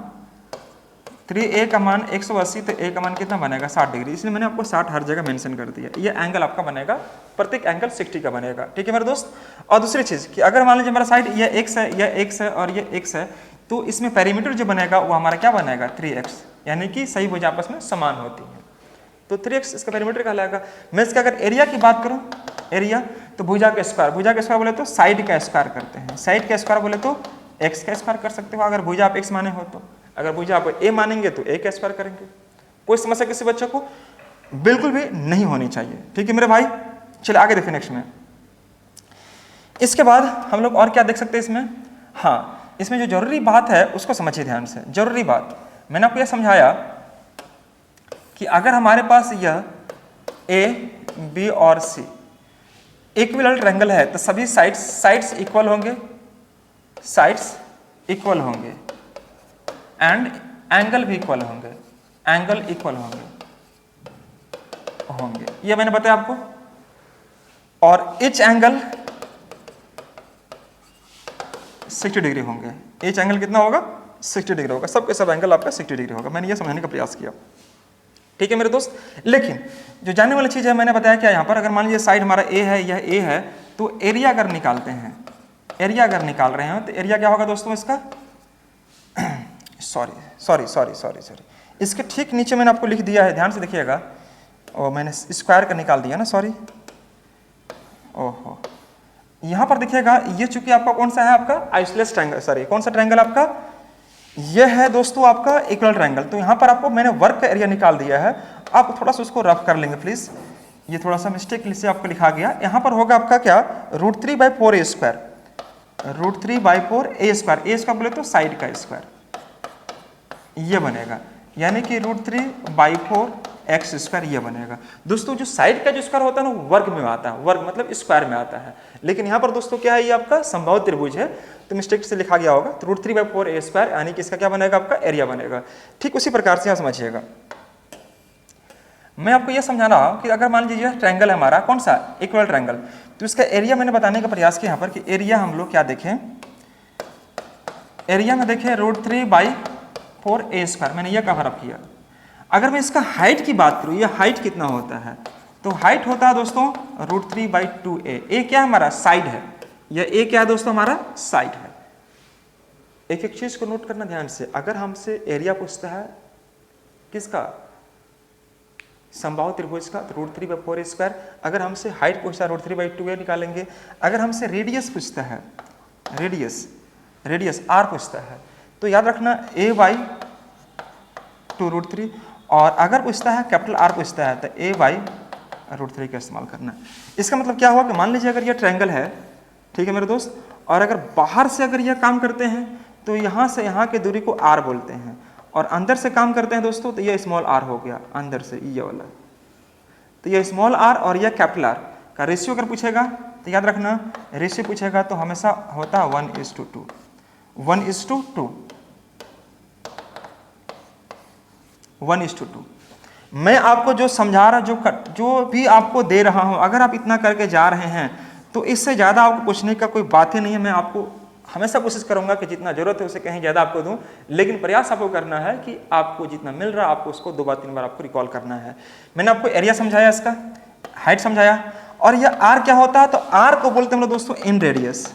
3a का मान 180, तो a का मान कितना बनेगा 60 डिग्री, इसलिए मैंने आपको 60 हर जगह मेंशन कर दिया। ये एंगल आपका बनेगा, प्रत्येक एंगल 60 का बनेगा, ठीक है मेरे दोस्त। और दूसरी चीज़ कि अगर मान लीजिए हमारा साइड ये x है, यह x है और ये x है, तो इसमें पेरीमीटर जो बनेगा वो हमारा क्या बनेगा 3x, यानी कि सही भुजा आपस में समान होती है, तो 3x इसका पेरीमीटर कहलाएगा। मैं इसका अगर एरिया की बात करूँ, एरिया तो भुजा का स्क्वायर, भुजा का स्क्वायर बोले तो साइड का स्क्वायर करते हैं, साइड का स्क्वायर बोले तो x का स्क्वायर कर सकते हो अगर भुजा आप x माने हो तो, अगर भुजा आप a मानेंगे तो a का स्क्वायर करेंगे। कोई समस्या किसी बच्चे को बिल्कुल भी नहीं होनी चाहिए, ठीक है मेरे भाई। चलिए आगे देखिए नेक्स्ट में। इसके बाद हम लोग और क्या देख सकते हैं इसमें, हाँ इसमें जो जरूरी बात है उसको समझिए ध्यान से। जरूरी बात मैंने आपको यह समझाया कि अगर हमारे पास यह a, b और c इक्विलेटरल ट्रायंगल है तो सभी साइड्स इक्वल होंगे, साइड्स इक्वल होंगे एंड एंगल भी इक्वल होंगे, एंगल इक्वल होंगे ये मैंने बताया आपको। और इच एंगल 60 डिग्री होंगे, इच एंगल कितना होगा 60 डिग्री होगा, सबके सब एंगल आपका 60 डिग्री होगा। मैंने ये समझाने का प्रयास किया, ठीक है मेरे दोस्त। लेकिन जो जानने वाली चीज़ है मैंने बताया क्या, यहाँ पर अगर मान लीजिए साइड हमारा ए है, यह ए है, तो एरिया अगर निकालते हैं, एरिया अगर निकाल रहे हैं तो एरिया क्या होगा दोस्तों इसका सॉरी इसके ठीक नीचे मैंने आपको लिख दिया है, ध्यान से देखिएगा, और मैंने स्क्वायर का निकाल दिया ना, सॉरी ओहो, यहाँ पर देखिएगा ये चूंकि आपका कौन सा है, आपका आइसोलेस ट्रायंगल, सॉरी कौन सा ट्रायंगल आपका, यह है दोस्तों आपका इक्वल ट्रायंगल। तो यहाँ पर आपको मैंने वर्क का एरिया निकाल दिया है, आप थोड़ा सा उसको रफ कर लेंगे प्लीज, ये थोड़ा सा मिस्टेक से आपको लिखा गया। यहाँ पर होगा आपका क्या √3/4 a square, √3/4 a square, a square बोले तो साइड का स्क्वायर ये बनेगा, यानी कि √3/4 x स्क्वायर ये बनेगा। दोस्तों जो साइड का जो स्क्वायर होता है ना वर्ग में आता है, वर्ग मतलब स्क्वायर में आता है, लेकिन यहाँ पर दोस्तों क्या है, ये आपका संभावित त्रिभुज है तो मिस्टेक से लिखा गया होगा, तो √3/4 a स्क्वायर यानी कि इसका क्या बनेगा आपका एरिया बनेगा। ठीक उसी प्रकार से यहाँ समझिएगा, मैं आपको यह समझा रहा हूँ कि अगर मान लीजिए ट्रायंगल है हमारा कौन सा इक्वल ट्रायंगल, तो इसका एरिया मैंने बताने का प्रयास किया यहाँ पर कि एरिया हम लोग क्या देखें, एरिया में देखें √3/4 a स्क्वायर, मैंने यह कवर अप किया। अगर मैं इसका हाइट की बात करूँ, यह हाइट कितना होता है, तो हाइट होता है दोस्तों √3/2a, a क्या हमारा साइड है, यह a क्या है दोस्तों हमारा साइड है। एक एक चीज को नोट करना ध्यान से, अगर हमसे एरिया पूछता है किसका संभावित त्रिभुज का तो √3/4 स्क्वायर, अगर हमसे हाइट पूछता है √3/2a निकालेंगे, अगर हमसे रेडियस पूछता है, रेडियस r पूछता है तो याद रखना a/2√3, और अगर पूछता है कैपिटल R पूछता है तो a/√3 का इस्तेमाल करना। इसका मतलब क्या हुआ कि मान लीजिए अगर यह ट्रायंगल है, ठीक है मेरे दोस्त, और अगर बाहर से अगर यह काम करते हैं तो यहाँ से यहाँ की दूरी को r बोलते हैं, और अंदर से काम करते हैं दोस्तों तो यह स्मॉल r हो गया, अंदर से ये वाला, तो यह स्मॉल r और यह कैपिटल R का रेशियो अगर पूछेगा तो याद रखना रेशियो पूछेगा तो हमेशा होता है 1:2, 1:2। मैं आपको जो समझा रहा, जो भी आपको दे रहा हूं, अगर आप इतना करके जा रहे हैं तो इससे ज़्यादा आपको पूछने का कोई बात ही नहीं है। मैं आपको हमेशा कोशिश करूंगा कि जितना जरूरत है उससे कहीं ज़्यादा आपको दूं, लेकिन प्रयास आपको करना है कि आपको जितना मिल रहा है आपको उसको 2 बार 3 बार आपको रिकॉल करना है। मैंने आपको एरिया समझाया, इसका हाइट समझाया, और यह आर क्या होता है, तो आर को बोलते हैं हम लोग दोस्तों इन रेडियस,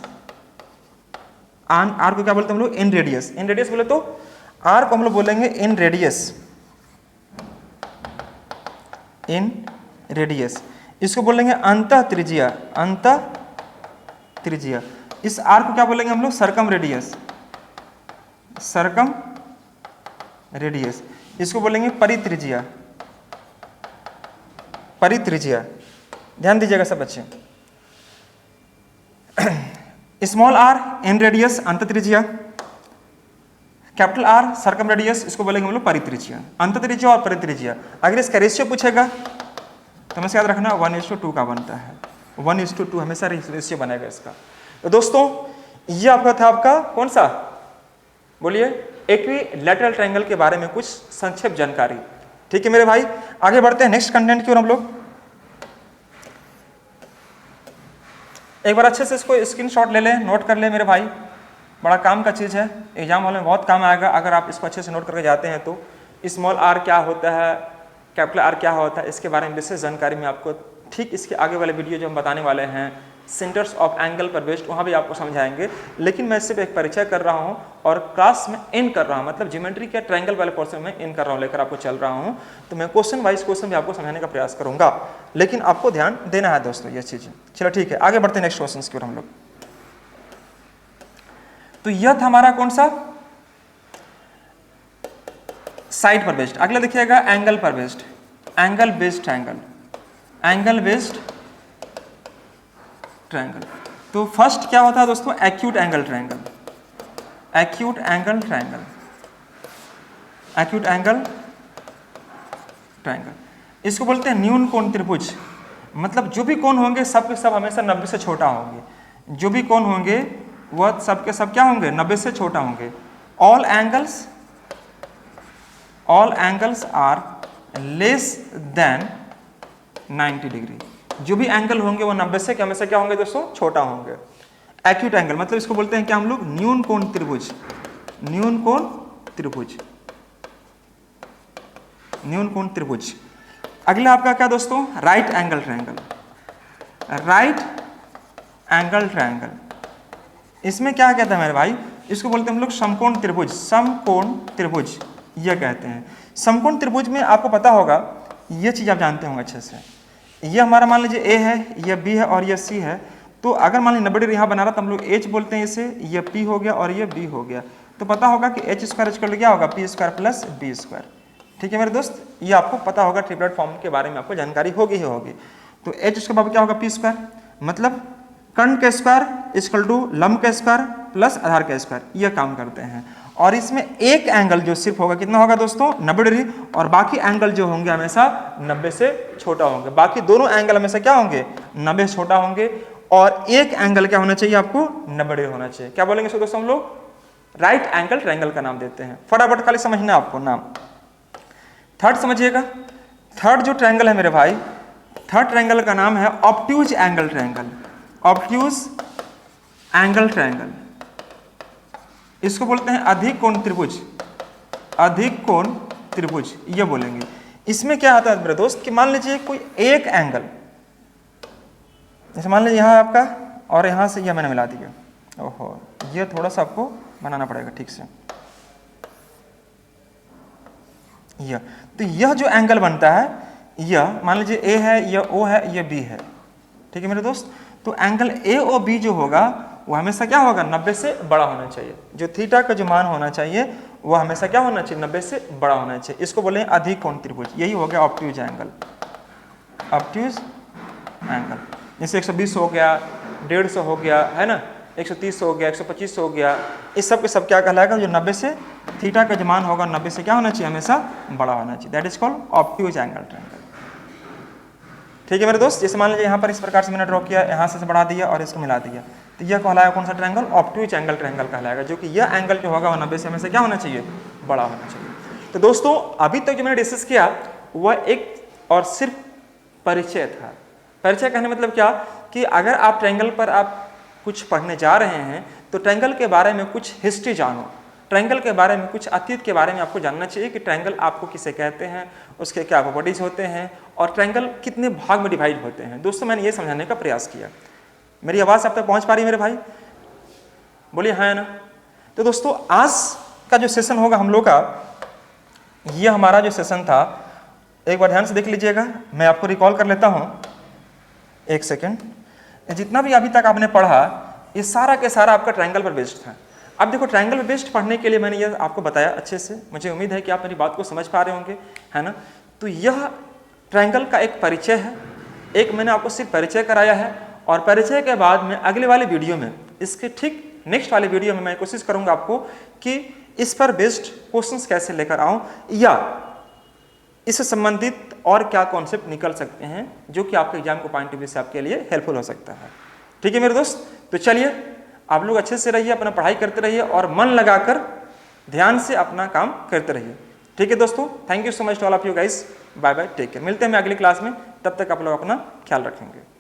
आर को क्या बोलते हैं हम लोग इन रेडियस, इन रेडियस बोले तो आर को हम लोग बोलेंगे इन रेडियस, इन रेडियस, इसको बोलेंगे अंतः त्रिज्या, अंतः त्रिज्या। इस आर को क्या बोलेंगे हम लोग सरकम रेडियस, सरकम रेडियस, इसको बोलेंगे परित्रिज्या, परित्रिज्या। ध्यान दीजिएगा सब बच्चे, स्मॉल आर इन रेडियस अंतः त्रिज्या, कैपिटल आर सरकम रेडियस, इसको बोलेंगे हम लोग परित्रिज्या, अंतः त्रिज्या और परित्रिज्या। अगर इसका रेशियो पूछेगा तो हमेशा याद रखना 1:2 का बनता है, 1:2 हमेशा रेशियो बनेगा इसका। तो दोस्तों ये आपका था आपका कौन सा, बोलिए इक्विलैटरल ट्रायंगल के बारे में कुछ संक्षिप्त जानकारी। ठीक है मेरे भाई, आगे बढ़ते हैं नेक्स्ट कंटेंट की ओर हम लोग। एक बार अच्छे से इसको स्क्रीनशॉट ले लें, नोट कर लें मेरे भाई, बड़ा काम का चीज़ है, एग्जाम हॉल में बहुत काम आएगा अगर आप इसको अच्छे से नोट करके जाते हैं तो। स्मॉल आर क्या होता है, कैपिटल आर क्या होता है, इसके बारे में विशेष जानकारी मैं आपको ठीक इसके आगे वाले वीडियो जो हम बताने वाले हैं सेंटर्स ऑफ एंगल पर बेस्ड, वहाँ भी आपको समझाएंगे। लेकिन मैं सिर्फ एक परिचय कर रहा हूँ और क्लास में इन कर रहा हूँ, मतलब ज्योमेट्री के ट्रायंगल वाले पोर्शन में इन कर रहा हूँ, लेकर आपको चल रहा हूँ। तो मैं क्वेश्चन वाइज क्वेश्चन भी आपको समझाने का प्रयास करूँगा, लेकिन आपको ध्यान देना है दोस्तों ये चीज़ें। चलो ठीक है, आगे बढ़ते हैं नेक्स्ट क्वेश्चन की ओर हम लोग। तो यह था हमारा कौन सा, साइड पर बेस्ड। अगला देखिएगा एंगल पर based, angle based triangle, angle based triangle. तो फर्स्ट क्या होता है दोस्तों, acute angle triangle, acute angle triangle, acute angle triangle. इसको बोलते हैं न्यून कोण त्रिभुज, मतलब जो भी कोण होंगे सब के सब हमेशा 90 से छोटा होंगे, जो भी कोण होंगे वह सब के सब क्या होंगे, 90 से छोटा होंगे। All angles are less than 90 degree, जो भी एंगल होंगे वो 90 से हमेशा क्या होंगे दोस्तों, छोटा होंगे। एक्यूट एंगल मतलब इसको बोलते हैं क्या हम लोग, न्यून कोण त्रिभुज, न्यून कोण त्रिभुज, न्यून कोण त्रिभुज। अगला आपका क्या दोस्तों, right angle triangle, right angle triangle. इसमें क्या कहते हैं मेरे भाई, इसको बोलते हैं हम लोग समकोण त्रिभुज, समकोण त्रिभुज यह कहते हैं। समकोण त्रिभुज में आपको पता होगा, ये चीज आप जानते होंगे अच्छे से, ये हमारा मान लीजिए ए है, ये बी है और ये सी है। तो अगर मान लीजिए 90 डिग्री यहाँ बना रहा तो हम लोग एच बोलते हैं इसे, ये पी हो गया और ये बी हो गया। तो पता होगा कि एच स्क्वायर इक्वल क्या होगा, P square plus B square. ठीक है मेरे दोस्त, ये आपको पता होगा, ट्रिपलेट फॉर्म के बारे में आपको जानकारी होगी ही होगी। तो एच उसके बाद क्या होगा, पी स्क्वायर, मतलब कर्ण के स्क्वायर इक्वल टू लंब के स्क्वायर प्लस आधार के स्क्वायर, ये काम करते हैं। और इसमें एक एंगल जो सिर्फ होगा कितना होगा दोस्तों, 90 डिग्री, और बाकी एंगल जो होंगे हमेशा 90 से छोटा होंगे। बाकी दोनों एंगल हमेशा क्या होंगे, 90 से छोटा होंगे। और एक एंगल क्या होना चाहिए आपको, 90 डिग्री होना चाहिए। क्या बोलेंगे इसको दोस्तों हम लोग, राइट एंगल ट्रायंगल का नाम देते हैं। फटाफट खाली समझना है आपको नाम। थर्ड समझिएगा, थर्ड जो ट्रायंगल है मेरे भाई, थर्ड ट्रायंगल का नाम है obtuse angle triangle, obtuse angle triangle. इसको बोलते हैं अधिक कोण त्रिभुज, अधिक कोण त्रिभुज ये बोलेंगे। इसमें क्या आता है मेरे दोस्त कि मान लीजिए कोई एक एंगल, जैसे मान लीजिए यहाँ आपका और यहाँ से यह मैंने मिला दिया, ओहो ये थोड़ा सा आपको बनाना पड़ेगा ठीक से। यह तो यह जो एंगल बनता है, यह मान लीजिए ए है, यह ओ है, यह बी है। ठीक है मेरे दोस्त, तो एंगल ए ओ बी जो होगा वो हमेशा क्या होगा, 90 से बड़ा होना चाहिए। जो थीटा का जो मान होना चाहिए वो हमेशा क्या होना चाहिए, 90 से बड़ा होना चाहिए। इसको बोले अधिक कोण त्रिभुज, यही हो गया ऑब्ट्यूज एंगल, ऑब्ट्यूज एंगल। जैसे 120 हो गया, 150 हो गया, है ना, 130 हो गया, 125 हो गया, इस सब के सब क्या कहलाएगा, जो 90 से थीटा का जो मान होगा 90 से क्या होना चाहिए, हमेशा बड़ा होना चाहिए। That is called obtuse angle triangle. ठीक है मेरे दोस्त, जैसे मान लीजिए यहाँ पर इस प्रकार से मैंने ड्रॉ किया, यहाँ से बढ़ा दिया और इसको मिला दिया, तो यह कहलाएगा कौन सा ट्रायंगल, ऑब्ट्यूज एंगल ट्रायंगल कहलाएगा। जो कि यह एंगल जो होगा वो 90 से हमेशा क्या होना चाहिए, बड़ा होना चाहिए। तो दोस्तों अभी तक जो मैंने डिस्कस किया वह एक और सिर्फ परिचय था। परिचय कहने मतलब क्या, कि अगर आप ट्रायंगल पर आप कुछ पढ़ने जा रहे हैं तो ट्रायंगल के बारे में कुछ हिस्ट्री जानो, ट्रायंगल के बारे में कुछ अतीत के बारे में आपको जानना चाहिए कि ट्रायंगल आपको किसे कहते हैं, उसके क्या प्रॉपर्टीज होते हैं और ट्रायंगल कितने भाग में डिवाइड होते हैं। दोस्तों मैंने ये समझाने का प्रयास किया। मेरी आवाज़ आप तक पहुंच पा रही है मेरे भाई, बोलिए हाँ है ना। तो दोस्तों आज का जो सेशन होगा हम लोग का, ये हमारा जो सेशन था, एक बार ध्यान से देख लीजिएगा, मैं आपको रिकॉल कर लेता हूँ, एक सेकेंड। जितना भी अभी तक आपने पढ़ा ये सारा के सारा आपका ट्रायंगल पर बेस्ड था। अब देखो ट्रायंगल पर बेस्ड पढ़ने के लिए मैंने ये आपको बताया अच्छे से, मुझे उम्मीद है कि आप मेरी बात को समझ पा रहे होंगे, है ना। तो यह ट्रायंगल का एक परिचय है, एक मैंने आपको सिर्फ परिचय कराया है, और परिचय के बाद में अगले वाले वीडियो में, इसके ठीक नेक्स्ट वाले वीडियो में मैं कोशिश करूंगा आपको कि इस पर बेस्ड क्वेश्चंस कैसे लेकर आऊं, या इससे संबंधित और क्या कॉन्सेप्ट निकल सकते हैं जो कि आपके एग्जाम को पॉइंट ऑफ व्यू से आपके लिए हेल्पफुल हो सकता है। ठीक है मेरे दोस्त, तो चलिए आप लोग अच्छे से रहिए, अपना पढ़ाई करते रहिए और मन लगाकर ध्यान से अपना काम करते रहिए। ठीक है दोस्तों, thank you so much to all of you guys, bye bye, take care. मिलते हैं मैं अगली क्लास में, तब तक आप लोग अपना ख्याल रखेंगे।